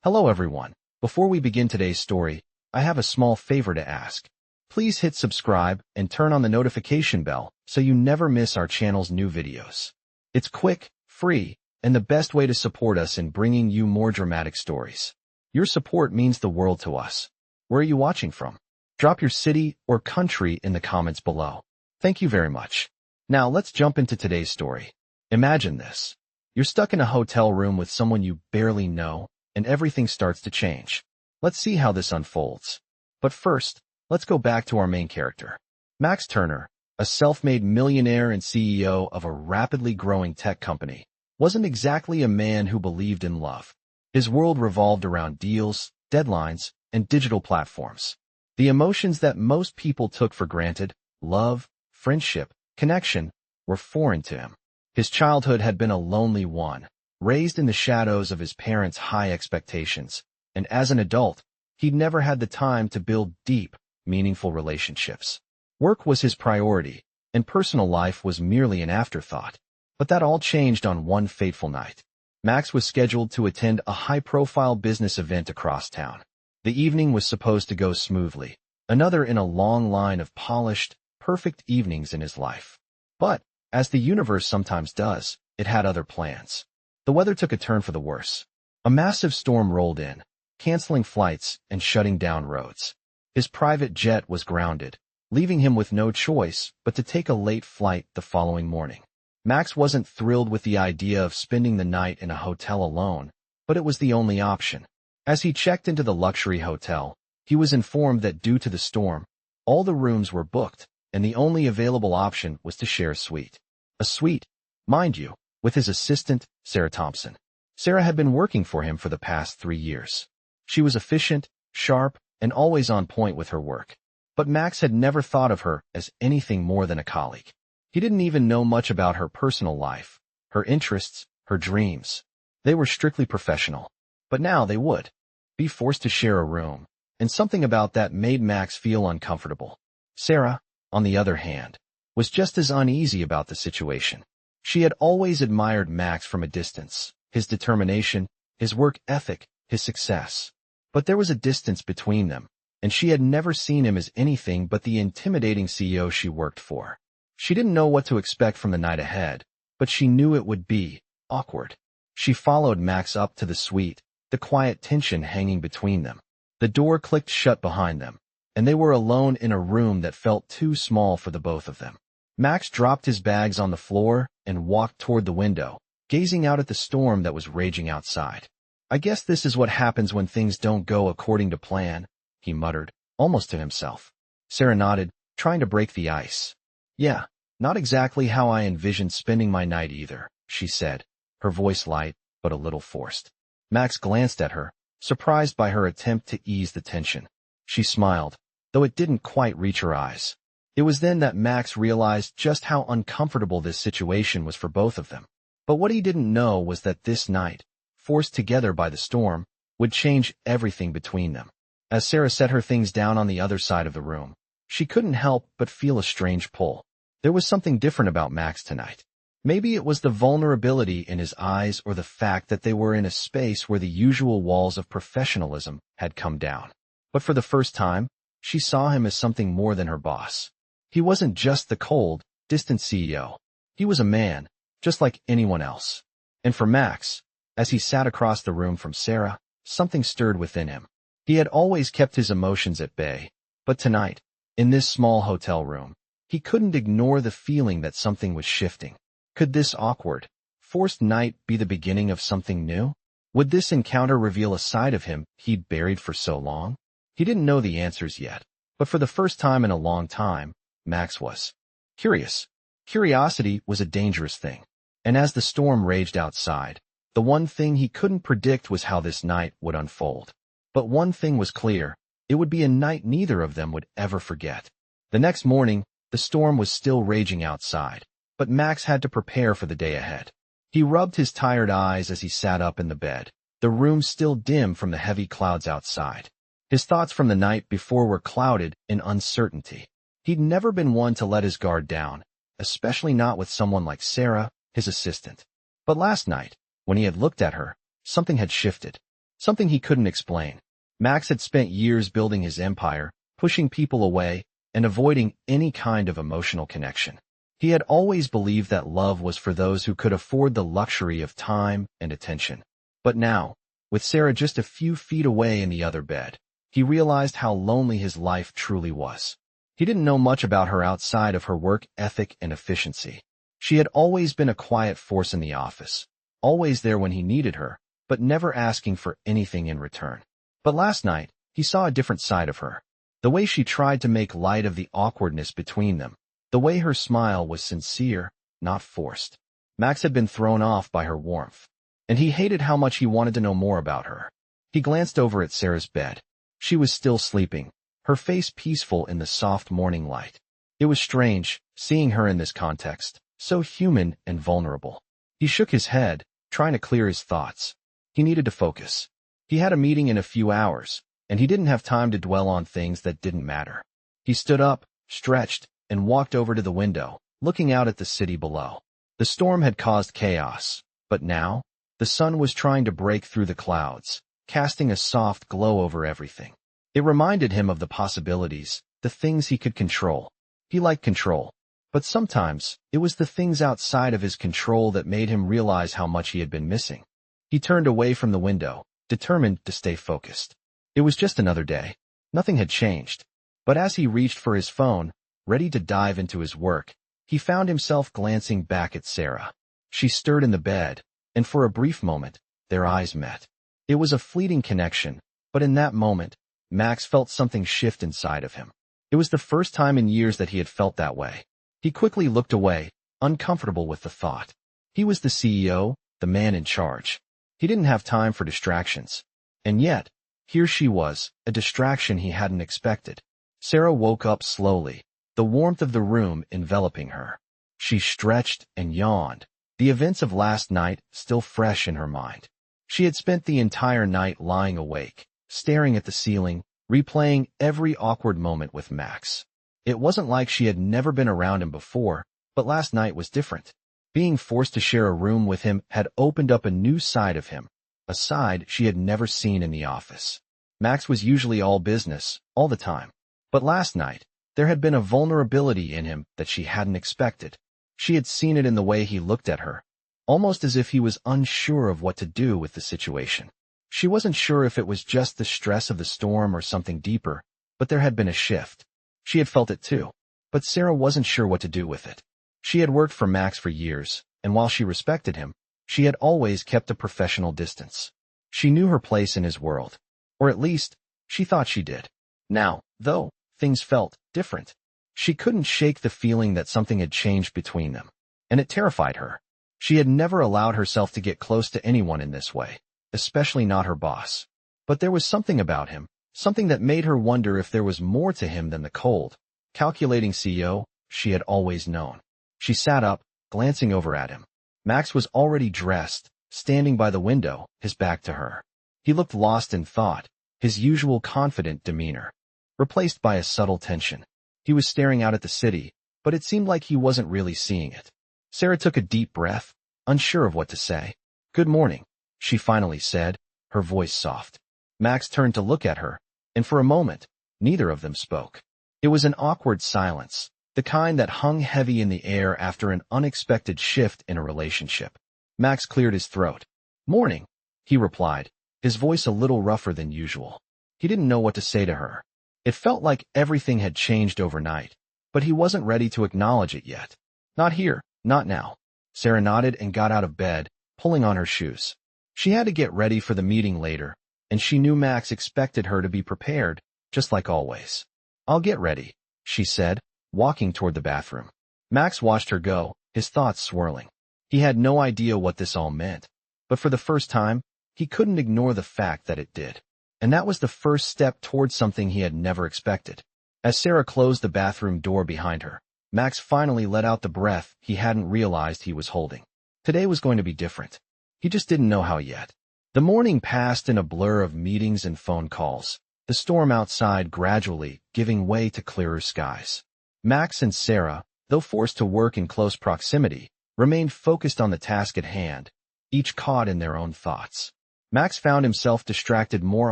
Hello everyone. Before we begin today's story, I have a small favor to ask. Please hit subscribe and turn on the notification bell so you never miss our channel's new videos. It's quick, free, and the best way to support us in bringing you more dramatic stories. Your support means the world to us. Where are you watching from? Drop your city or country in the comments below. Thank you very much. Now let's jump into today's story. Imagine this. You're stuck in a hotel room with someone you barely know, and everything starts to change. Let's see how this unfolds. But first, let's go back to our main character. Max Turner, a self-made millionaire and CEO of a rapidly growing tech company, wasn't exactly a man who believed in love. His world revolved around deals, deadlines, and digital platforms. The emotions that most people took for granted, love, friendship, connection, were foreign to him. His childhood had been a lonely one, raised in the shadows of his parents' high expectations, and as an adult, he'd never had the time to build deep, meaningful relationships. Work was his priority, and personal life was merely an afterthought. But that all changed on one fateful night. Max was scheduled to attend a high-profile business event across town. The evening was supposed to go smoothly, another in a long line of polished, perfect evenings in his life. But, as the universe sometimes does, it had other plans. The weather took a turn for the worse. A massive storm rolled in, canceling flights and shutting down roads. His private jet was grounded, leaving him with no choice but to take a late flight the following morning. Max wasn't thrilled with the idea of spending the night in a hotel alone, but it was the only option. As he checked into the luxury hotel, he was informed that due to the storm, all the rooms were booked, and the only available option was to share a suite. A suite, mind you, with his assistant, Sarah Thompson. Sarah had been working for him for the past 3 years. She was efficient, sharp, and always on point with her work. But Max had never thought of her as anything more than a colleague. He didn't even know much about her personal life, her interests, her dreams. They were strictly professional. But now they would be forced to share a room, and something about that made Max feel uncomfortable. Sarah, on the other hand, was just as uneasy about the situation. She had always admired Max from a distance, his determination, his work ethic, his success. But there was a distance between them, and she had never seen him as anything but the intimidating CEO she worked for. She didn't know what to expect from the night ahead, but she knew it would be awkward. She followed Max up to the suite, the quiet tension hanging between them. The door clicked shut behind them, and they were alone in a room that felt too small for the both of them. Max dropped his bags on the floor and walked toward the window, gazing out at the storm that was raging outside. "I guess this is what happens when things don't go according to plan," he muttered, almost to himself. Sarah nodded, trying to break the ice. "Yeah, not exactly how I envisioned spending my night either," she said, her voice light, but a little forced. Max glanced at her, surprised by her attempt to ease the tension. She smiled, though it didn't quite reach her eyes. It was then that Max realized just how uncomfortable this situation was for both of them. But what he didn't know was that this night, forced together by the storm, would change everything between them. As Sarah set her things down on the other side of the room, she couldn't help but feel a strange pull. There was something different about Max tonight. Maybe it was the vulnerability in his eyes or the fact that they were in a space where the usual walls of professionalism had come down. But for the first time, she saw him as something more than her boss. He wasn't just the cold, distant CEO. He was a man, just like anyone else. And for Max, as he sat across the room from Sarah, something stirred within him. He had always kept his emotions at bay, but tonight, in this small hotel room, he couldn't ignore the feeling that something was shifting. Could this awkward, forced night be the beginning of something new? Would this encounter reveal a side of him he'd buried for so long? He didn't know the answers yet, but for the first time in a long time, Max was curious. Curiosity was a dangerous thing, and as the storm raged outside, the one thing he couldn't predict was how this night would unfold. But one thing was clear, it would be a night neither of them would ever forget. The next morning, the storm was still raging outside, but Max had to prepare for the day ahead. He rubbed his tired eyes as he sat up in the bed, the room still dim from the heavy clouds outside. His thoughts from the night before were clouded in uncertainty. He'd never been one to let his guard down, especially not with someone like Sarah, his assistant. But last night, when he had looked at her, something had shifted. something he couldn't explain. Max had spent years building his empire, pushing people away, and avoiding any kind of emotional connection. He had always believed that love was for those who could afford the luxury of time and attention. But now, with Sarah just a few feet away in the other bed, he realized how lonely his life truly was. He didn't know much about her outside of her work ethic and efficiency. She had always been a quiet force in the office, always there when he needed her, but never asking for anything in return. But last night, he saw a different side of her. The way she tried to make light of the awkwardness between them. The way her smile was sincere, not forced. Max had been thrown off by her warmth, and he hated how much he wanted to know more about her. He glanced over at Sarah's bed. She was still sleeping, her face peaceful in the soft morning light. It was strange, seeing her in this context, so human and vulnerable. He shook his head, trying to clear his thoughts. He needed to focus. He had a meeting in a few hours, and he didn't have time to dwell on things that didn't matter. He stood up, stretched, and walked over to the window, looking out at the city below. The storm had caused chaos, but now, the sun was trying to break through the clouds, casting a soft glow over everything. It reminded him of the possibilities, the things he could control. He liked control, but sometimes it was the things outside of his control that made him realize how much he had been missing. He turned away from the window, determined to stay focused. It was just another day. Nothing had changed. But as he reached for his phone, ready to dive into his work, he found himself glancing back at Sarah. She stirred in the bed, and for a brief moment, their eyes met. It was a fleeting connection, but in that moment, Max felt something shift inside of him. It was the first time in years that he had felt that way. He quickly looked away, uncomfortable with the thought. He was the CEO, the man in charge. He didn't have time for distractions. And yet, here she was, a distraction he hadn't expected. Sarah woke up slowly, the warmth of the room enveloping her. She stretched and yawned, the events of last night still fresh in her mind. She had spent the entire night lying awake, staring at the ceiling, replaying every awkward moment with Max. It wasn't like she had never been around him before, but last night was different. Being forced to share a room with him had opened up a new side of him, a side she had never seen in the office. Max was usually all business, all the time. But last night, there had been a vulnerability in him that she hadn't expected. She had seen it in the way he looked at her, almost as if he was unsure of what to do with the situation. She wasn't sure if it was just the stress of the storm or something deeper, but there had been a shift. She had felt it too, but Sarah wasn't sure what to do with it. She had worked for Max for years, and while she respected him, she had always kept a professional distance. She knew her place in his world, or at least, she thought she did. Now, though, things felt different. She couldn't shake the feeling that something had changed between them, and it terrified her. She had never allowed herself to get close to anyone in this way, especially not her boss. But there was something about him, something that made her wonder if there was more to him than the cold, calculating CEO she had always known. She sat up, glancing over at him. Max was already dressed, standing by the window, his back to her. He looked lost in thought, his usual confident demeanor replaced by a subtle tension. He was staring out at the city, but it seemed like he wasn't really seeing it. Sarah took a deep breath, unsure of what to say. "Good morning," she finally said, her voice soft. Max turned to look at her, and for a moment, neither of them spoke. It was an awkward silence, the kind that hung heavy in the air after an unexpected shift in a relationship. Max cleared his throat. "Morning," he replied, his voice a little rougher than usual. He didn't know what to say to her. It felt like everything had changed overnight, but he wasn't ready to acknowledge it yet. "Not here, not now." Sarah nodded and got out of bed, pulling on her shoes. She had to get ready for the meeting later, and she knew Max expected her to be prepared, just like always. "I'll get ready," she said, walking toward the bathroom. Max watched her go, his thoughts swirling. He had no idea what this all meant, but for the first time, he couldn't ignore the fact that it did. And that was the first step towards something he had never expected. As Sarah closed the bathroom door behind her, Max finally let out the breath he hadn't realized he was holding. Today was going to be different. He just didn't know how yet. The morning passed in a blur of meetings and phone calls, the storm outside gradually giving way to clearer skies. Max and Sarah, though forced to work in close proximity, remained focused on the task at hand, each caught in their own thoughts. Max found himself distracted more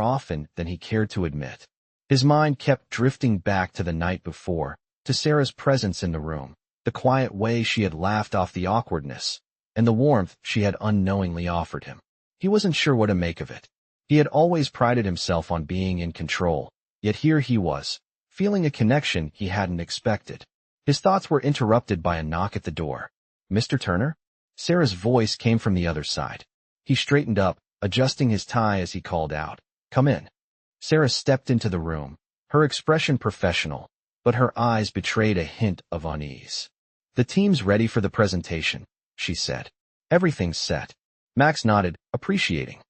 often than he cared to admit. His mind kept drifting back to the night before, to Sarah's presence in the room, the quiet way she had laughed off the awkwardness, and the warmth she had unknowingly offered him. He wasn't sure what to make of it. He had always prided himself on being in control, yet here he was, feeling a connection he hadn't expected. His thoughts were interrupted by a knock at the door. "Mr. Turner?" Sarah's voice came from the other side. He straightened up, adjusting his tie as he called out, "Come in." Sarah stepped into the room, her expression professional, but her eyes betrayed a hint of unease. "The team's ready for the presentation," she said. "Everything's set." Max nodded, appreciating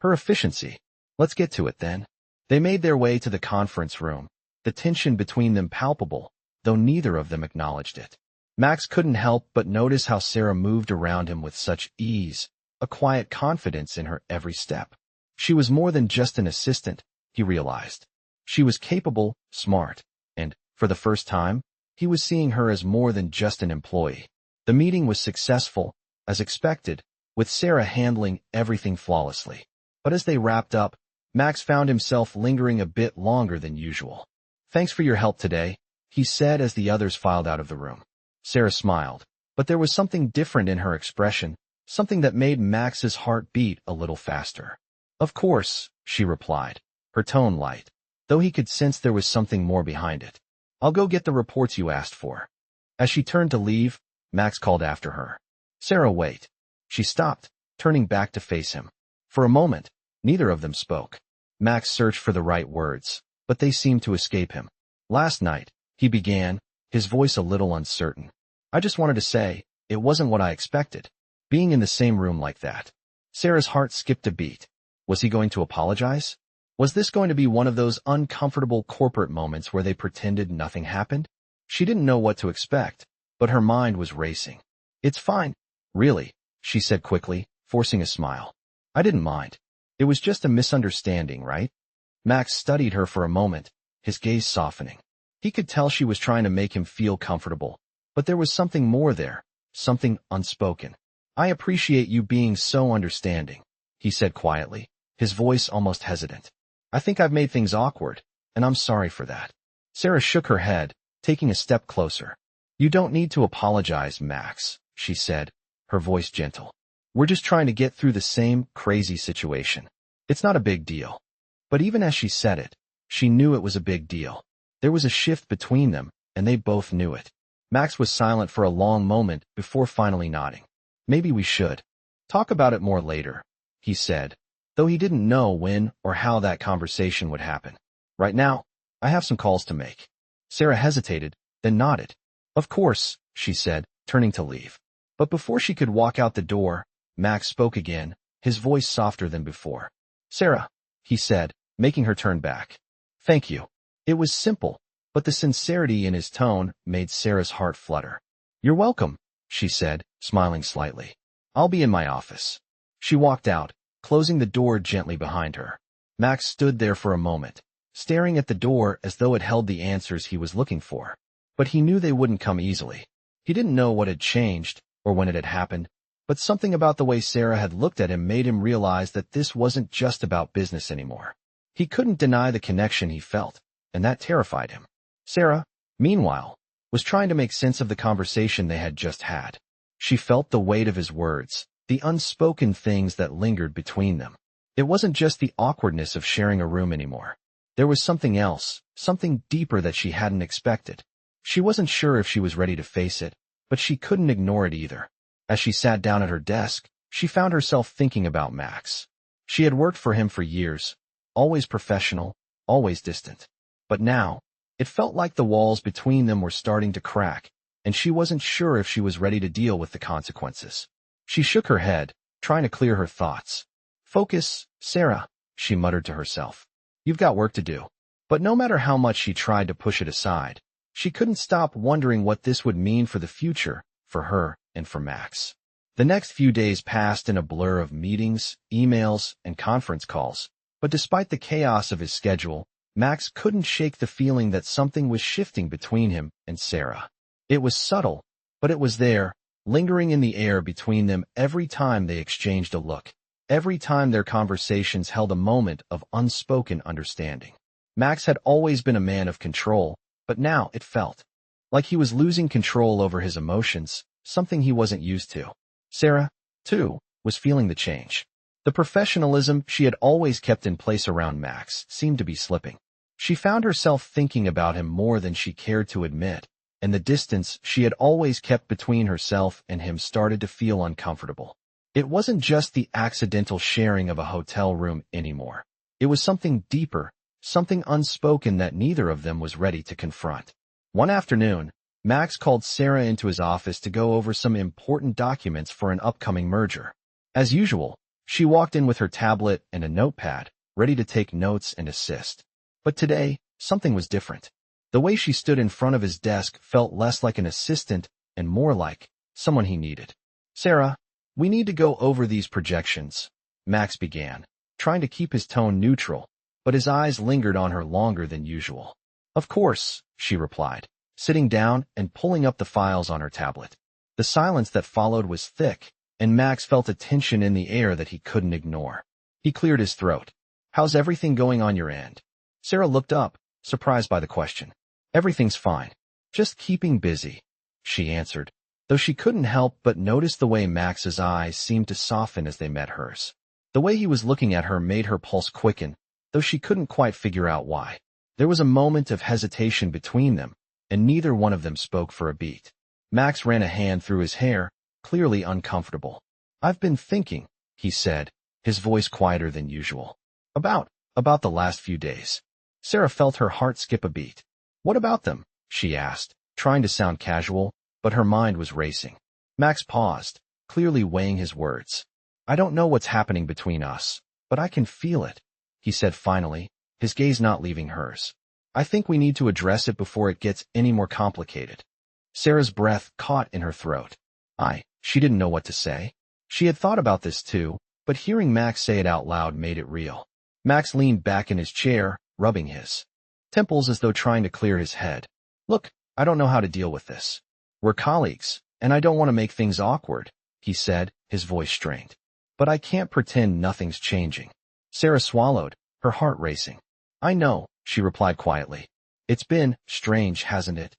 her efficiency. "Let's get to it then." They made their way to the conference room, the tension between them palpable, though neither of them acknowledged it. Max couldn't help but notice how Sarah moved around him with such ease, a quiet confidence in her every step. She was more than just an assistant, he realized. She was capable, smart, and, for the first time, he was seeing her as more than just an employee. The meeting was successful, as expected, with Sarah handling everything flawlessly. But as they wrapped up, Max found himself lingering a bit longer than usual. "Thanks for your help today," he said as the others filed out of the room. Sarah smiled, but there was something different in her expression, something that made Max's heart beat a little faster. "Of course," she replied, her tone light, though he could sense there was something more behind it. "I'll go get the reports you asked for." As she turned to leave, Max called after her. "Sarah, wait." She stopped, turning back to face him. For a moment, neither of them spoke. Max searched for the right words, but they seemed to escape him. "Last night," he began, his voice a little uncertain. "I just wanted to say, it wasn't what I expected. Being in the same room like that." Sarah's heart skipped a beat. Was he going to apologize? Was this going to be one of those uncomfortable corporate moments where they pretended nothing happened? She didn't know what to expect, but her mind was racing. "It's fine, really," she said quickly, forcing a smile. "I didn't mind. It was just a misunderstanding, right?" Max studied her for a moment, his gaze softening. He could tell she was trying to make him feel comfortable, but there was something more there, something unspoken. "I appreciate you being so understanding," he said quietly, his voice almost hesitant. "I think I've made things awkward, and I'm sorry for that." Sarah shook her head, taking a step closer. "You don't need to apologize, Max," she said, her voice gentle. "We're just trying to get through the same crazy situation. It's not a big deal." But even as she said it, she knew it was a big deal. There was a shift between them, and they both knew it. Max was silent for a long moment before finally nodding. "Maybe we should talk about it more later," he said, though he didn't know when or how that conversation would happen. "Right now, I have some calls to make." Sarah hesitated, then nodded. "Of course," she said, turning to leave. But before she could walk out the door, Max spoke again, his voice softer than before. "Sarah," he said, making her turn back. "Thank you." It was simple, but the sincerity in his tone made Sarah's heart flutter. "You're welcome," she said, smiling slightly. "I'll be in my office." She walked out, closing the door gently behind her. Max stood there for a moment, staring at the door as though it held the answers he was looking for. But he knew they wouldn't come easily. He didn't know what had changed, or when it had happened, but something about the way Sarah had looked at him made him realize that this wasn't just about business anymore. He couldn't deny the connection he felt, and that terrified him. Sarah, meanwhile, was trying to make sense of the conversation they had just had. She felt the weight of his words, the unspoken things that lingered between them. It wasn't just the awkwardness of sharing a room anymore. There was something else, something deeper that she hadn't expected. She wasn't sure if she was ready to face it, but she couldn't ignore it either. As she sat down at her desk, she found herself thinking about Max. She had worked for him for years, always professional, always distant. But now, it felt like the walls between them were starting to crack, and she wasn't sure if she was ready to deal with the consequences. She shook her head, trying to clear her thoughts. "Focus, Sarah," she muttered to herself. "You've got work to do." But no matter how much she tried to push it aside, she couldn't stop wondering what this would mean for the future, for her and for Max. The next few days passed in a blur of meetings, emails, and conference calls, but despite the chaos of his schedule, Max couldn't shake the feeling that something was shifting between him and Sarah. It was subtle, but it was there, lingering in the air between them every time they exchanged a look. Every time their conversations held a moment of unspoken understanding. Max had always been a man of control, but now it felt like he was losing control over his emotions, something he wasn't used to. Sarah, too, was feeling the change. The professionalism she had always kept in place around Max seemed to be slipping. She found herself thinking about him more than she cared to admit, and the distance she had always kept between herself and him started to feel uncomfortable. It wasn't just the accidental sharing of a hotel room anymore. It was something deeper, something unspoken that neither of them was ready to confront. One afternoon, Max called Sarah into his office to go over some important documents for an upcoming merger. As usual, she walked in with her tablet and a notepad, ready to take notes and assist. But today, something was different. The way she stood in front of his desk felt less like an assistant and more like someone he needed. "Sarah, we need to go over these projections," Max began, trying to keep his tone neutral, but his eyes lingered on her longer than usual. "Of course," she replied, sitting down and pulling up the files on her tablet. The silence that followed was thick, and Max felt a tension in the air that he couldn't ignore. He cleared his throat. "How's everything going on your end?" Sarah looked up, surprised by the question. "Everything's fine. Just keeping busy," she answered, though she couldn't help but notice the way Max's eyes seemed to soften as they met hers. The way he was looking at her made her pulse quicken, though she couldn't quite figure out why. There was a moment of hesitation between them, and neither one of them spoke for a beat. Max ran a hand through his hair, clearly uncomfortable. "I've been thinking," he said, his voice quieter than usual. About the last few days." Sarah felt her heart skip a beat. "What about them?" she asked, trying to sound casual, but her mind was racing. Max paused, clearly weighing his words. "I don't know what's happening between us, but I can feel it," he said finally, his gaze not leaving hers. "I think we need to address it before it gets any more complicated." Sarah's breath caught in her throat. She didn't know what to say. She had thought about this too, but hearing Max say it out loud made it real. Max leaned back in his chair, rubbing his temples as though trying to clear his head. "Look, I don't know how to deal with this. We're colleagues, and I don't want to make things awkward," he said, his voice strained. "But I can't pretend nothing's changing." Sarah swallowed, her heart racing. "I know," she replied quietly. "It's been strange, hasn't it?"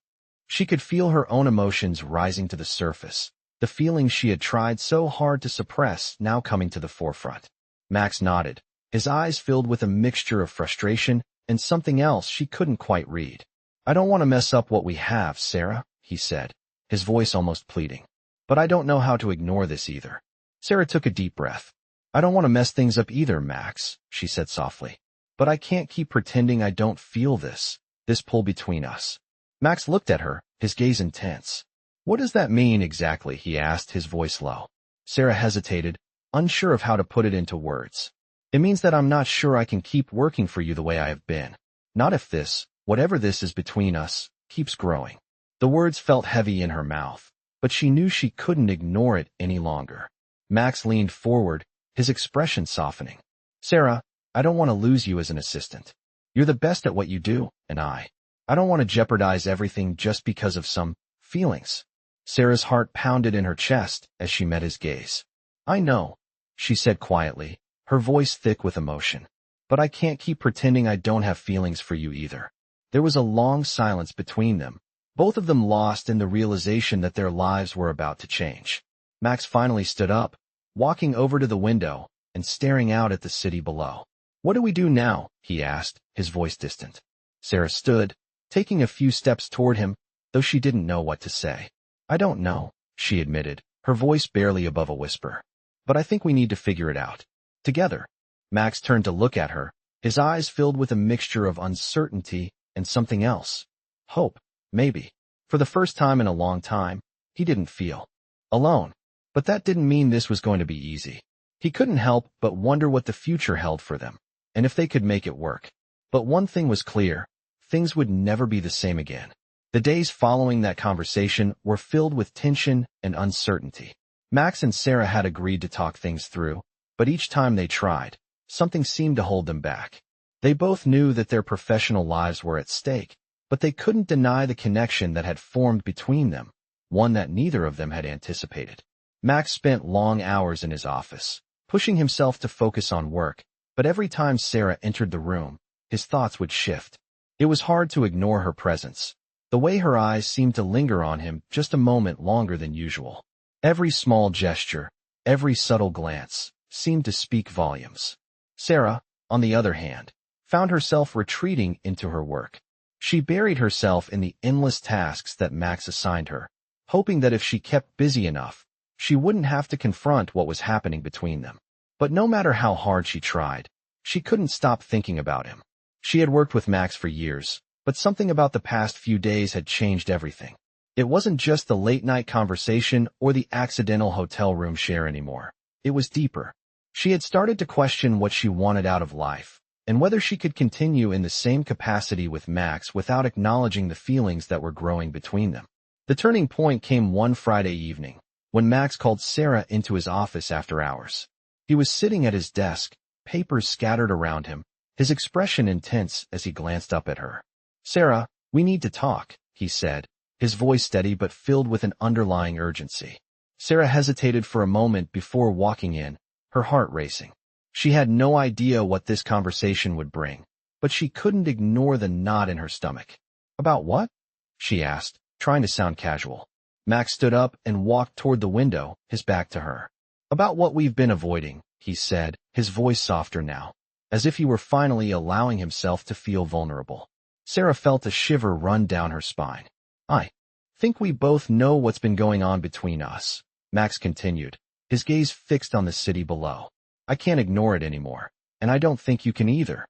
She could feel her own emotions rising to the surface, the feelings she had tried so hard to suppress now coming to the forefront. Max nodded, his eyes filled with a mixture of frustration and something else she couldn't quite read. "I don't want to mess up what we have, Sarah," he said, his voice almost pleading. "But I don't know how to ignore this either." Sarah took a deep breath. "I don't want to mess things up either, Max," she said softly. "But I can't keep pretending I don't feel this pull between us." Max looked at her, his gaze intense. "What does that mean exactly?" he asked, his voice low. Sarah hesitated, unsure of how to put it into words. "It means that I'm not sure I can keep working for you the way I have been. Not if this, whatever this is between us, keeps growing." The words felt heavy in her mouth, but she knew she couldn't ignore it any longer. Max leaned forward, his expression softening. "Sarah, I don't want to lose you as an assistant. You're the best at what you do, and I don't want to jeopardize everything just because of some feelings." Sarah's heart pounded in her chest as she met his gaze. "I know," she said quietly, her voice thick with emotion. "But I can't keep pretending I don't have feelings for you either." There was a long silence between them, both of them lost in the realization that their lives were about to change. Max finally stood up, walking over to the window and staring out at the city below. "What do we do now?" he asked, his voice distant. Sarah stood, taking a few steps toward him, though she didn't know what to say. "I don't know," she admitted, her voice barely above a whisper. "But I think we need to figure it out together." Max turned to look at her, his eyes filled with a mixture of uncertainty and something else. Hope, maybe. For the first time in a long time, he didn't feel alone. But that didn't mean this was going to be easy. He couldn't help but wonder what the future held for them, and if they could make it work. But one thing was clear, things would never be the same again. The days following that conversation were filled with tension and uncertainty. Max and Sarah had agreed to talk things through, but each time they tried, something seemed to hold them back. They both knew that their professional lives were at stake, but they couldn't deny the connection that had formed between them, one that neither of them had anticipated. Max spent long hours in his office, pushing himself to focus on work, but every time Sarah entered the room, his thoughts would shift. It was hard to ignore her presence. The way her eyes seemed to linger on him just a moment longer than usual. Every small gesture, every subtle glance, seemed to speak volumes. Sarah, on the other hand, found herself retreating into her work. She buried herself in the endless tasks that Max assigned her, hoping that if she kept busy enough, she wouldn't have to confront what was happening between them. But no matter how hard she tried, she couldn't stop thinking about him. She had worked with Max for years, but something about the past few days had changed everything. It wasn't just the late-night conversation or the accidental hotel room share anymore. It was deeper. She had started to question what she wanted out of life, and whether she could continue in the same capacity with Max without acknowledging the feelings that were growing between them. The turning point came one Friday evening, when Max called Sarah into his office after hours. He was sitting at his desk, papers scattered around him, his expression intense as he glanced up at her. "Sarah, we need to talk," he said, his voice steady but filled with an underlying urgency. Sarah hesitated for a moment before walking in, her heart racing. She had no idea what this conversation would bring, but she couldn't ignore the knot in her stomach. "About what?" she asked, trying to sound casual. Max stood up and walked toward the window, his back to her. "About what we've been avoiding," he said, his voice softer now, as if he were finally allowing himself to feel vulnerable. Sarah felt a shiver run down her spine. "I think we both know what's been going on between us," Max continued, his gaze fixed on the city below. "I can't ignore it anymore, and I don't think you can either."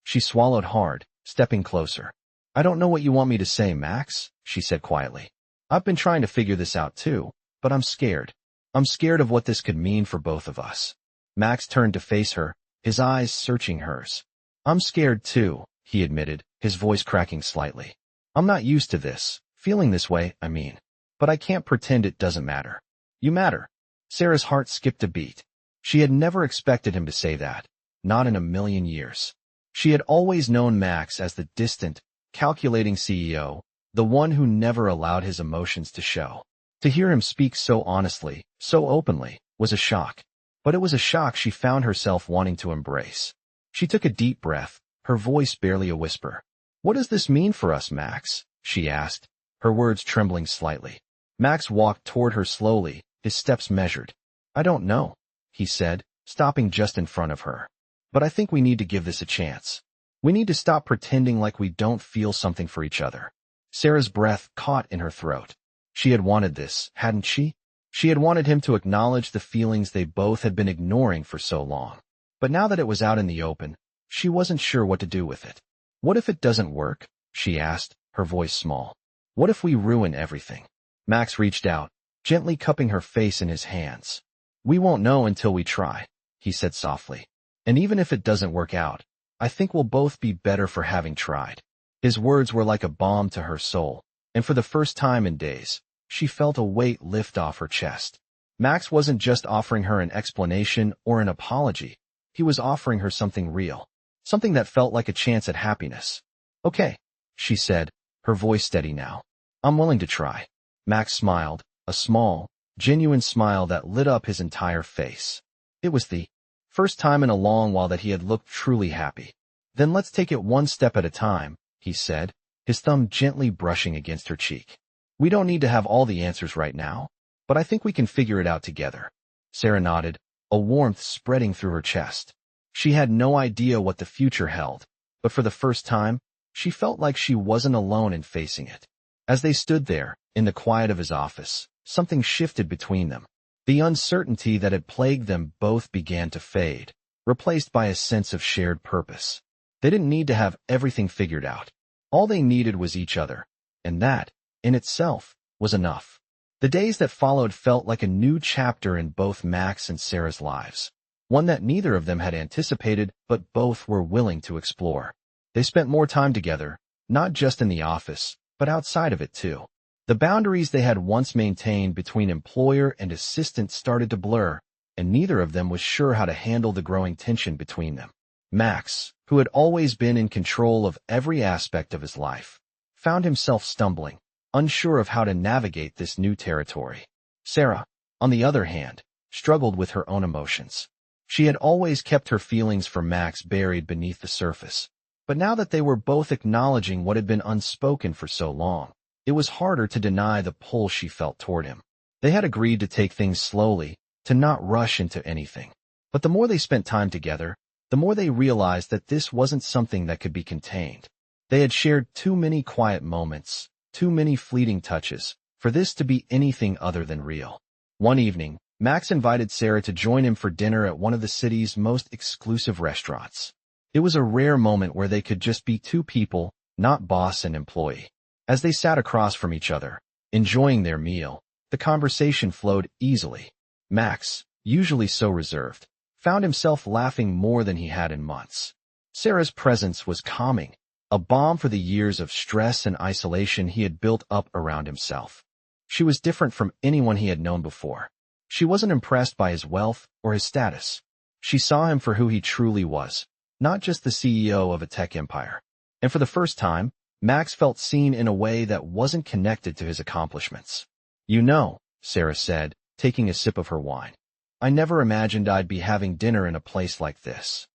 She swallowed hard, stepping closer. "I don't know what you want me to say, Max," she said quietly. "I've been trying to figure this out too, but I'm scared. I'm scared of what this could mean for both of us." Max turned to face her, his eyes searching hers. "I'm scared too," he admitted, his voice cracking slightly. "I'm not used to this, feeling this way, I mean. But I can't pretend it doesn't matter. You matter." Sarah's heart skipped a beat. She had never expected him to say that, not in a million years. She had always known Max as the distant, calculating CEO, the one who never allowed his emotions to show. To hear him speak so honestly, so openly, was a shock. But it was a shock she found herself wanting to embrace. She took a deep breath, her voice barely a whisper. "What does this mean for us, Max?" she asked, her words trembling slightly. Max walked toward her slowly, his steps measured. "I don't know," he said, stopping just in front of her. "But I think we need to give this a chance. We need to stop pretending like we don't feel something for each other." Sarah's breath caught in her throat. She had wanted this, hadn't she? She had wanted him to acknowledge the feelings they both had been ignoring for so long. But now that it was out in the open, she wasn't sure what to do with it. "What if it doesn't work?" she asked, her voice small. "What if we ruin everything?" Max reached out, gently cupping her face in his hands. "We won't know until we try," he said softly. "And even if it doesn't work out, I think we'll both be better for having tried." His words were like a balm to her soul, and for the first time in days, she felt a weight lift off her chest. Max wasn't just offering her an explanation or an apology. He was offering her something real, something that felt like a chance at happiness. "Okay," she said, her voice steady now. "I'm willing to try." Max smiled, a small, genuine smile that lit up his entire face. It was the first time in a long while that he had looked truly happy. "Then let's take it one step at a time," he said, his thumb gently brushing against her cheek. "We don't need to have all the answers right now, but I think we can figure it out together." Sarah nodded, a warmth spreading through her chest. She had no idea what the future held, but for the first time, she felt like she wasn't alone in facing it. As they stood there, in the quiet of his office, something shifted between them. The uncertainty that had plagued them both began to fade, replaced by a sense of shared purpose. They didn't need to have everything figured out. All they needed was each other, and that, in itself, was enough. The days that followed felt like a new chapter in both Max and Sarah's lives, one that neither of them had anticipated but both were willing to explore. They spent more time together, not just in the office, but outside of it too. The boundaries they had once maintained between employer and assistant started to blur, and neither of them was sure how to handle the growing tension between them. Max, who had always been in control of every aspect of his life, found himself stumbling, unsure of how to navigate this new territory. Sarah, on the other hand, struggled with her own emotions. She had always kept her feelings for Max buried beneath the surface. But now that they were both acknowledging what had been unspoken for so long, it was harder to deny the pull she felt toward him. They had agreed to take things slowly, to not rush into anything. But the more they spent time together, the more they realized that this wasn't something that could be contained. They had shared too many quiet moments, too many fleeting touches, for this to be anything other than real. One evening, Max invited Sarah to join him for dinner at one of the city's most exclusive restaurants. It was a rare moment where they could just be two people, not boss and employee. As they sat across from each other, enjoying their meal, the conversation flowed easily. Max, usually so reserved, found himself laughing more than he had in months. Sarah's presence was calming, a balm for the years of stress and isolation he had built up around himself. She was different from anyone he had known before. She wasn't impressed by his wealth or his status. She saw him for who he truly was, not just the CEO of a tech empire. And for the first time, Max felt seen in a way that wasn't connected to his accomplishments. "You know," Sarah said, taking a sip of her wine, "I never imagined I'd be having dinner in a place like this."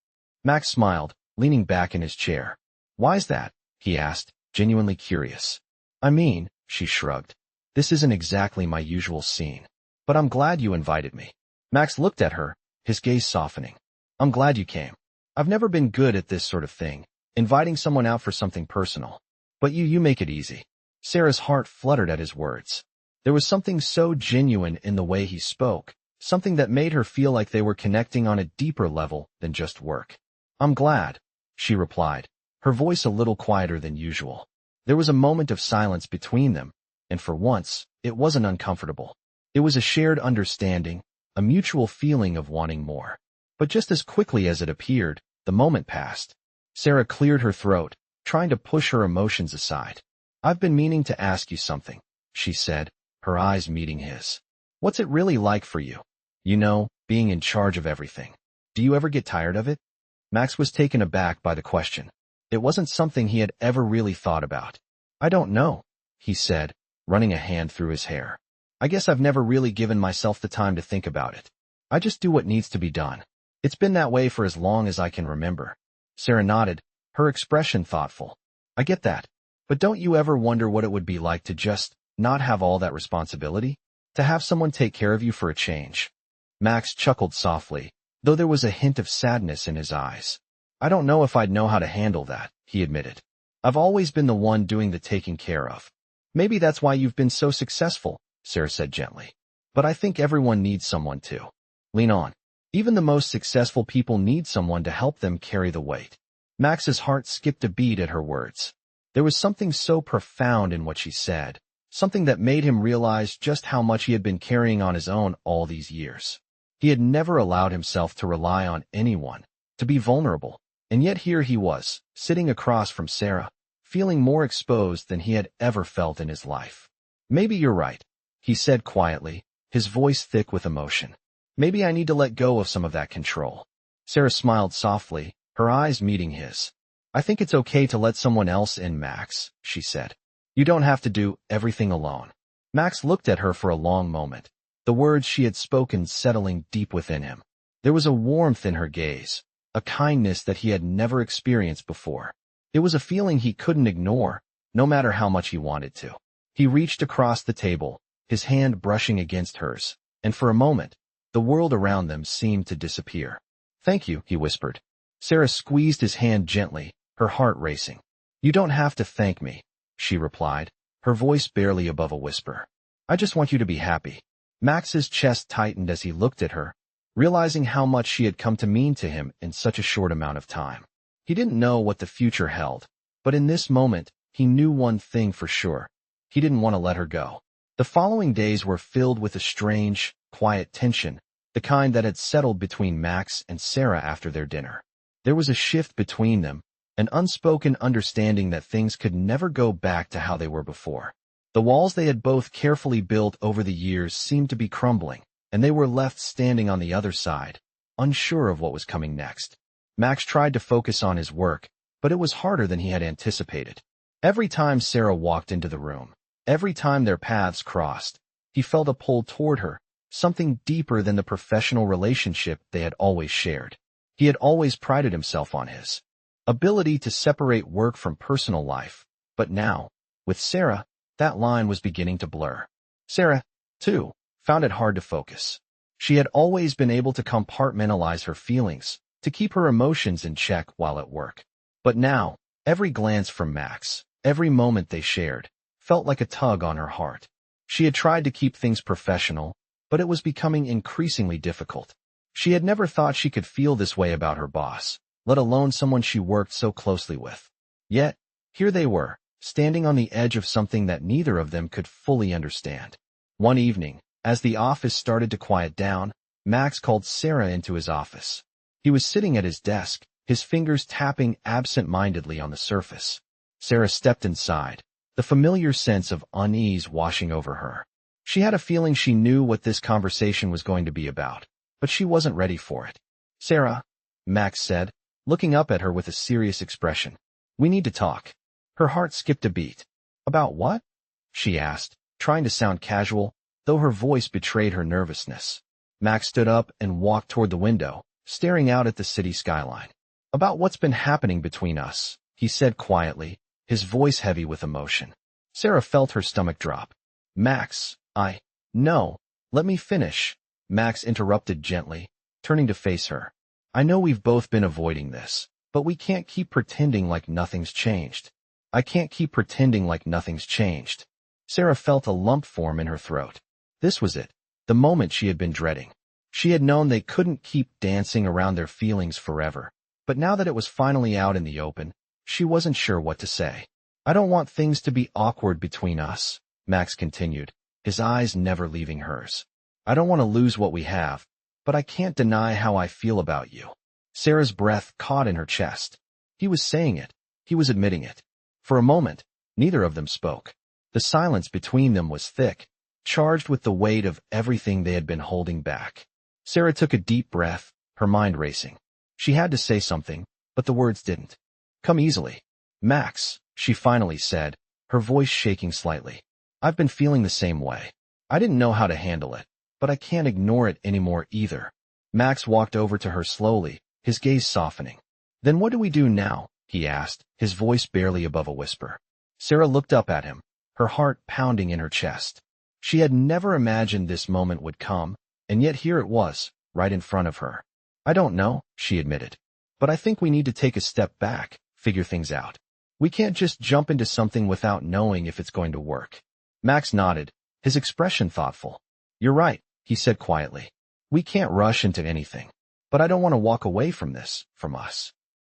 Max smiled, leaning back in his chair. "Why's that?" he asked, genuinely curious. "I mean," she shrugged, "this isn't exactly my usual scene. But I'm glad you invited me." Max looked at her, his gaze softening. "I'm glad you came. I've never been good at this sort of thing, inviting someone out for something personal. But you make it easy." Sarah's heart fluttered at his words. There was something so genuine in the way he spoke, something that made her feel like they were connecting on a deeper level than just work. "I'm glad," she replied, her voice a little quieter than usual. There was a moment of silence between them, and for once, it wasn't uncomfortable. It was a shared understanding, a mutual feeling of wanting more. But just as quickly as it appeared, the moment passed. Sarah cleared her throat, trying to push her emotions aside. "I've been meaning to ask you something," she said, her eyes meeting his. "What's it really like for you? You know, being in charge of everything. Do you ever get tired of it?" Max was taken aback by the question. It wasn't something he had ever really thought about. "I don't know," he said, running a hand through his hair. "I guess I've never really given myself the time to think about it. I just do what needs to be done. It's been that way for as long as I can remember." Sarah nodded, her expression thoughtful. "I get that. But don't you ever wonder what it would be like to just not have all that responsibility? To have someone take care of you for a change?" Max chuckled softly, though there was a hint of sadness in his eyes. "I don't know if I'd know how to handle that," he admitted. "I've always been the one doing the taking care of." "Maybe that's why you've been so successful," Sarah said gently. "But I think everyone needs someone to lean on. Even the most successful people need someone to help them carry the weight." Max's heart skipped a beat at her words. There was something so profound in what she said, something that made him realize just how much he had been carrying on his own all these years. He had never allowed himself to rely on anyone, to be vulnerable, and yet here he was, sitting across from Sarah, feeling more exposed than he had ever felt in his life. "Maybe you're right," he said quietly, his voice thick with emotion. "Maybe I need to let go of some of that control." Sarah smiled softly, her eyes meeting his. "I think it's okay to let someone else in, Max," she said. "You don't have to do everything alone." Max looked at her for a long moment, the words she had spoken settling deep within him. There was a warmth in her gaze, a kindness that he had never experienced before. It was a feeling he couldn't ignore, no matter how much he wanted to. He reached across the table, his hand brushing against hers, and for a moment, the world around them seemed to disappear. "Thank you," he whispered. Sarah squeezed his hand gently, her heart racing. "You don't have to thank me," she replied, her voice barely above a whisper. "I just want you to be happy." Max's chest tightened as he looked at her, realizing how much she had come to mean to him in such a short amount of time. He didn't know what the future held, but in this moment, he knew one thing for sure. He didn't want to let her go. The following days were filled with a strange, quiet tension, the kind that had settled between Max and Sarah after their dinner. There was a shift between them, an unspoken understanding that things could never go back to how they were before. The walls they had both carefully built over the years seemed to be crumbling, and they were left standing on the other side, unsure of what was coming next. Max tried to focus on his work, but it was harder than he had anticipated. Every time Sarah walked into the room, every time their paths crossed, he felt a pull toward her, something deeper than the professional relationship they had always shared. He had always prided himself on his ability to separate work from personal life, but now, with Sarah, that line was beginning to blur. Sarah, too, found it hard to focus. She had always been able to compartmentalize her feelings, to keep her emotions in check while at work. But now, every glance from Max, every moment they shared, felt like a tug on her heart. She had tried to keep things professional, but it was becoming increasingly difficult. She had never thought she could feel this way about her boss, let alone someone she worked so closely with. Yet, here they were, standing on the edge of something that neither of them could fully understand. One evening, as the office started to quiet down, Max called Sarah into his office. He was sitting at his desk, his fingers tapping absent-mindedly on the surface. Sarah stepped inside, the familiar sense of unease washing over her. She had a feeling she knew what this conversation was going to be about, but she wasn't ready for it. "Sarah," Max said, looking up at her with a serious expression. "We need to talk." Her heart skipped a beat. "About what?" she asked, trying to sound casual, though her voice betrayed her nervousness. Max stood up and walked toward the window, staring out at the city skyline. "About what's been happening between us," he said quietly, his voice heavy with emotion. Sarah felt her stomach drop. "Max, no, let me finish," Max interrupted gently, turning to face her. "I know we've both been avoiding this, but we can't keep pretending like nothing's changed. I can't keep pretending like nothing's changed." Sarah felt a lump form in her throat. This was it, the moment she had been dreading. She had known they couldn't keep dancing around their feelings forever, but now that it was finally out in the open, she wasn't sure what to say. "I don't want things to be awkward between us," Max continued, his eyes never leaving hers. "I don't want to lose what we have, but I can't deny how I feel about you." Sarah's breath caught in her chest. He was saying it. He was admitting it. For a moment, neither of them spoke. The silence between them was thick, charged with the weight of everything they had been holding back. Sarah took a deep breath, her mind racing. She had to say something, but the words didn't come easily. "Max," she finally said, her voice shaking slightly. "I've been feeling the same way. I didn't know how to handle it, but I can't ignore it anymore either." Max walked over to her slowly, his gaze softening. "Then what do we do now?" he asked, his voice barely above a whisper. Sarah looked up at him, her heart pounding in her chest. She had never imagined this moment would come, and yet here it was, right in front of her. "I don't know," she admitted. "But I think we need to take a step back, figure things out. We can't just jump into something without knowing if it's going to work." Max nodded, his expression thoughtful. "You're right," he said quietly. "We can't rush into anything. But I don't want to walk away from this, from us."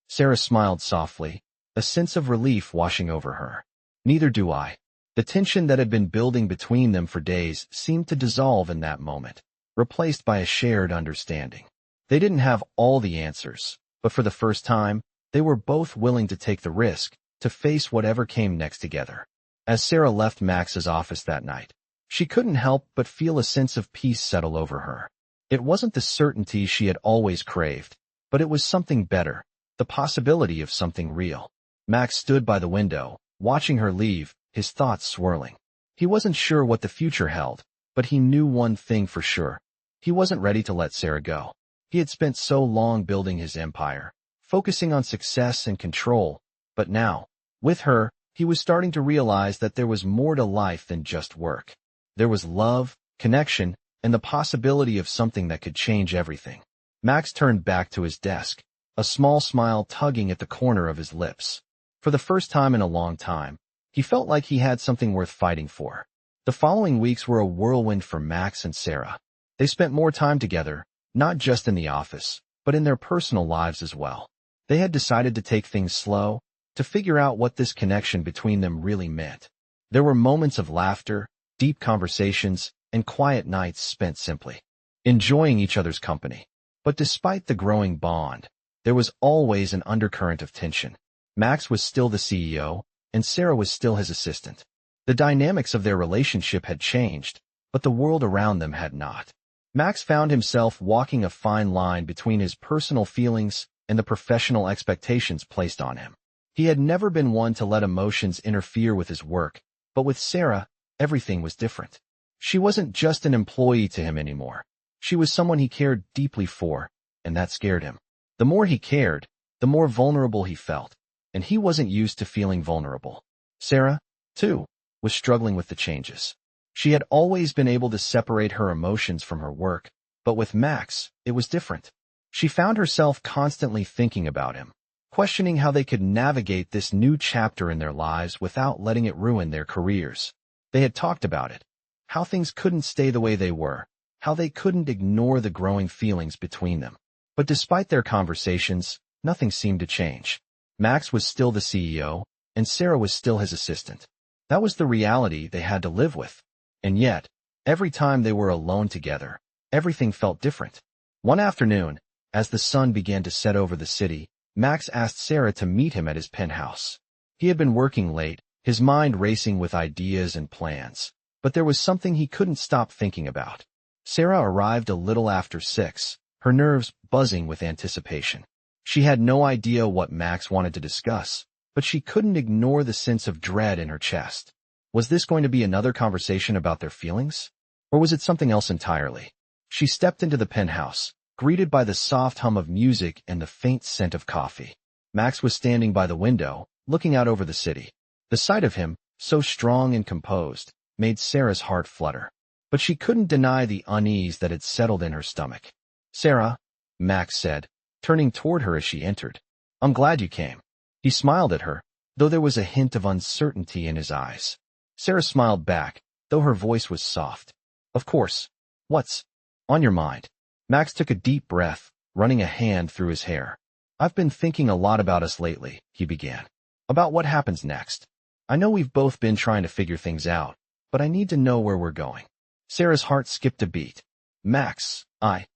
Sarah smiled softly, a sense of relief washing over her. "Neither do I." The tension that had been building between them for days seemed to dissolve in that moment, replaced by a shared understanding. They didn't have all the answers, but for the first time, they were both willing to take the risk, to face whatever came next together. As Sarah left Max's office that night, she couldn't help but feel a sense of peace settle over her. It wasn't the certainty she had always craved, but it was something better, the possibility of something real. Max stood by the window, watching her leave, his thoughts swirling. He wasn't sure what the future held, but he knew one thing for sure. He wasn't ready to let Sarah go. He had spent so long building his empire, focusing on success and control, but now, with her, he was starting to realize that there was more to life than just work. There was love, connection, and the possibility of something that could change everything. Max turned back to his desk, a small smile tugging at the corner of his lips. For the first time in a long time, he felt like he had something worth fighting for. The following weeks were a whirlwind for Max and Sarah. They spent more time together, not just in the office, but in their personal lives as well. They had decided to take things slow, to figure out what this connection between them really meant. There were moments of laughter, deep conversations, and quiet nights spent simply enjoying each other's company. But despite the growing bond, there was always an undercurrent of tension. Max was still the CEO, and Sarah was still his assistant. The dynamics of their relationship had changed, but the world around them had not. Max found himself walking a fine line between his personal feelings and the professional expectations placed on him. He had never been one to let emotions interfere with his work, but with Sarah, everything was different. She wasn't just an employee to him anymore. She was someone he cared deeply for, and that scared him. The more he cared, the more vulnerable he felt, and he wasn't used to feeling vulnerable. Sarah, too, was struggling with the changes. She had always been able to separate her emotions from her work, but with Max, it was different. She found herself constantly thinking about him, questioning how they could navigate this new chapter in their lives without letting it ruin their careers. They had talked about it, how things couldn't stay the way they were, how they couldn't ignore the growing feelings between them. But despite their conversations, nothing seemed to change. Max was still the CEO, and Sarah was still his assistant. That was the reality they had to live with. And yet, every time they were alone together, everything felt different. One afternoon, as the sun began to set over the city, Max asked Sarah to meet him at his penthouse. He had been working late, his mind racing with ideas and plans, but there was something he couldn't stop thinking about. Sarah arrived a little after 6, her nerves buzzing with anticipation. She had no idea what Max wanted to discuss, but she couldn't ignore the sense of dread in her chest. Was this going to be another conversation about their feelings? Or was it something else entirely? She stepped into the penthouse, greeted by the soft hum of music and the faint scent of coffee. Max was standing by the window, looking out over the city. The sight of him, so strong and composed, made Sarah's heart flutter. But she couldn't deny the unease that had settled in her stomach. "Sarah," Max said, turning toward her as she entered. "I'm glad you came." He smiled at her, though there was a hint of uncertainty in his eyes. Sarah smiled back, though her voice was soft. "Of course. What's on your mind?" Max took a deep breath, running a hand through his hair. "I've been thinking a lot about us lately," he began. "About what happens next. I know we've both been trying to figure things out, but I need to know where we're going." Sarah's heart skipped a beat. "Max,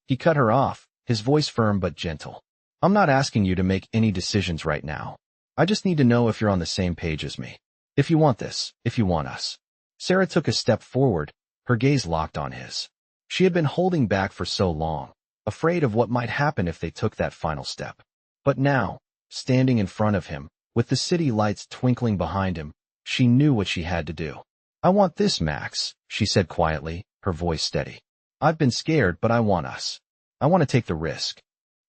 he cut her off, his voice firm but gentle. "I'm not asking you to make any decisions right now. I just need to know if you're on the same page as me. If you want this, if you want us." Sarah took a step forward, her gaze locked on his. She had been holding back for so long, afraid of what might happen if they took that final step. But now, standing in front of him, with the city lights twinkling behind him, she knew what she had to do. "I want this, Max," she said quietly, her voice steady. "I've been scared, but I want us. I want to take the risk."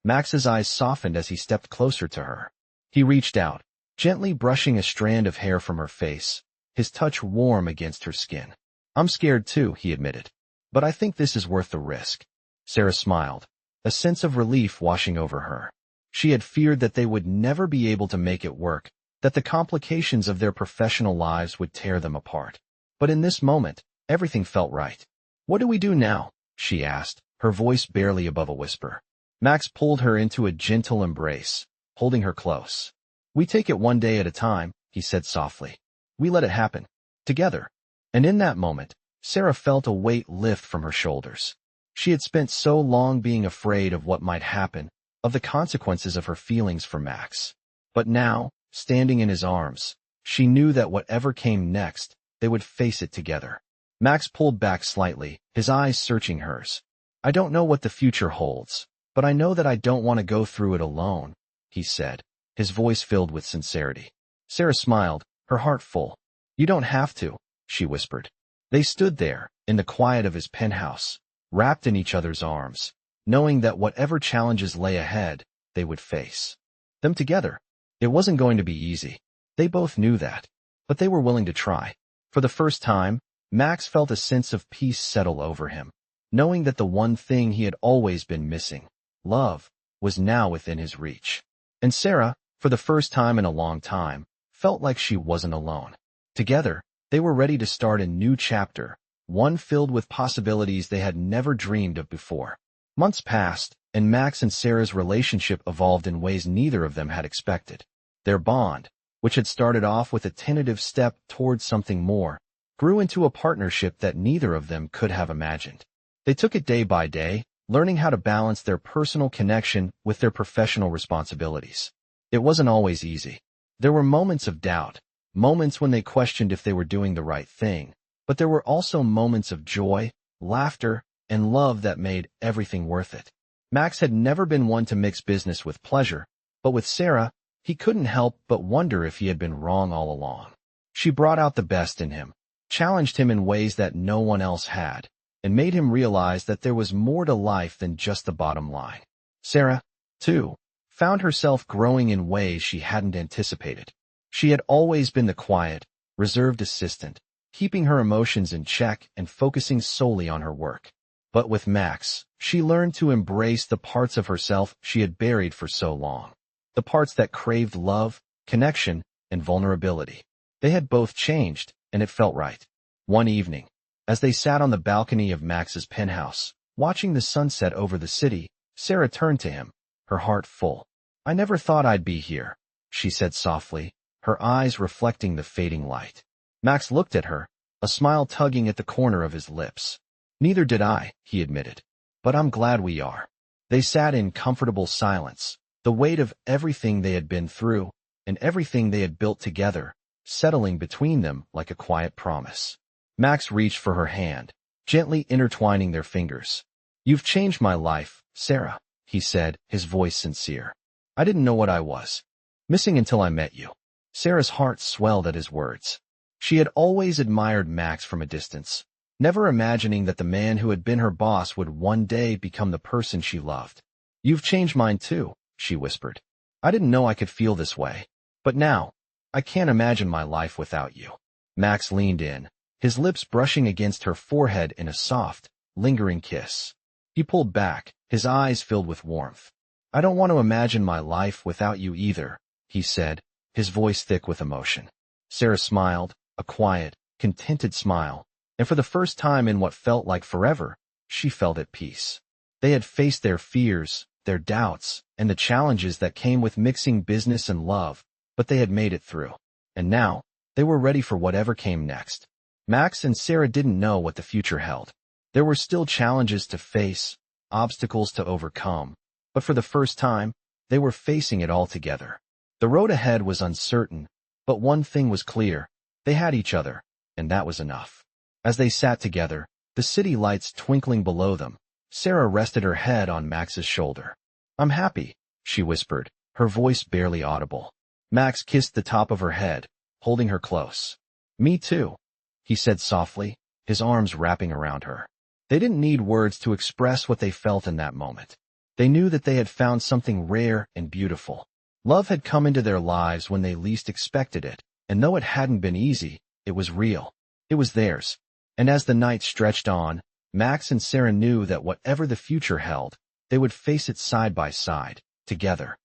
Max's eyes softened as he stepped closer to her. He reached out, gently brushing a strand of hair from her face, his touch warm against her skin. "I'm scared too," he admitted. "But I think this is worth the risk." Sarah smiled, a sense of relief washing over her. She had feared that they would never be able to make it work, that the complications of their professional lives would tear them apart. But in this moment, everything felt right. "What do we do now?" she asked, her voice barely above a whisper. Max pulled her into a gentle embrace, holding her close. "We take it one day at a time," he said softly. "We let it happen. Together." And in that moment, Sarah felt a weight lift from her shoulders. She had spent so long being afraid of what might happen, of the consequences of her feelings for Max. But now, standing in his arms, she knew that whatever came next, they would face it together. Max pulled back slightly, his eyes searching hers. "I don't know what the future holds, but I know that I don't want to go through it alone," he said, his voice filled with sincerity. Sarah smiled, her heart full. "You don't have to," she whispered. They stood there, in the quiet of his penthouse, wrapped in each other's arms, knowing that whatever challenges lay ahead, they would face them together. It wasn't going to be easy. They both knew that, but they were willing to try. For the first time, Max felt a sense of peace settle over him, knowing that the one thing he had always been missing, love, was now within his reach. And Sarah, for the first time in a long time, felt like she wasn't alone. Together, they were ready to start a new chapter, one filled with possibilities they had never dreamed of before. Months passed, and Max and Sarah's relationship evolved in ways neither of them had expected. Their bond, which had started off with a tentative step towards something more, grew into a partnership that neither of them could have imagined. They took it day by day, learning how to balance their personal connection with their professional responsibilities. It wasn't always easy. There were moments of doubt, moments when they questioned if they were doing the right thing, but there were also moments of joy, laughter, and love that made everything worth it. Max had never been one to mix business with pleasure, but with Sarah, he couldn't help but wonder if he had been wrong all along. She brought out the best in him, challenged him in ways that no one else had, and made him realize that there was more to life than just the bottom line. Sarah, too, found herself growing in ways she hadn't anticipated. She had always been the quiet, reserved assistant, keeping her emotions in check and focusing solely on her work. But with Max, she learned to embrace the parts of herself she had buried for so long. The parts that craved love, connection, and vulnerability. They had both changed, and it felt right. One evening, as they sat on the balcony of Max's penthouse, watching the sunset over the city, Sarah turned to him, her heart full. "I never thought I'd be here," she said softly, her eyes reflecting the fading light. Max looked at her, a smile tugging at the corner of his lips. "Neither did I," he admitted. "But I'm glad we are." They sat in comfortable silence, the weight of everything they had been through, and everything they had built together, settling between them like a quiet promise. Max reached for her hand, gently intertwining their fingers. "You've changed my life, Sarah," he said, his voice sincere. "I didn't know what I was missing until I met you." Sarah's heart swelled at his words. She had always admired Max from a distance, never imagining that the man who had been her boss would one day become the person she loved. "You've changed mine too," she whispered. "I didn't know I could feel this way. But now, I can't imagine my life without you." Max leaned in, his lips brushing against her forehead in a soft, lingering kiss. He pulled back, his eyes filled with warmth. "I don't want to imagine my life without you either," he said, his voice thick with emotion. Sarah smiled, a quiet, contented smile, and for the first time in what felt like forever, she felt at peace. They had faced their fears, their doubts, and the challenges that came with mixing business and love, but they had made it through. And now, they were ready for whatever came next. Max and Sarah didn't know what the future held. There were still challenges to face, obstacles to overcome, but for the first time, they were facing it all together. The road ahead was uncertain, but one thing was clear: they had each other, and that was enough. As they sat together, the city lights twinkling below them, Sarah rested her head on Max's shoulder. "I'm happy," she whispered, her voice barely audible. Max kissed the top of her head, holding her close. "Me too," he said softly, his arms wrapping around her. They didn't need words to express what they felt in that moment. They knew that they had found something rare and beautiful. Love had come into their lives when they least expected it, and though it hadn't been easy, it was real. It was theirs. And as the night stretched on, Max and Sarah knew that whatever the future held, they would face it side by side, together.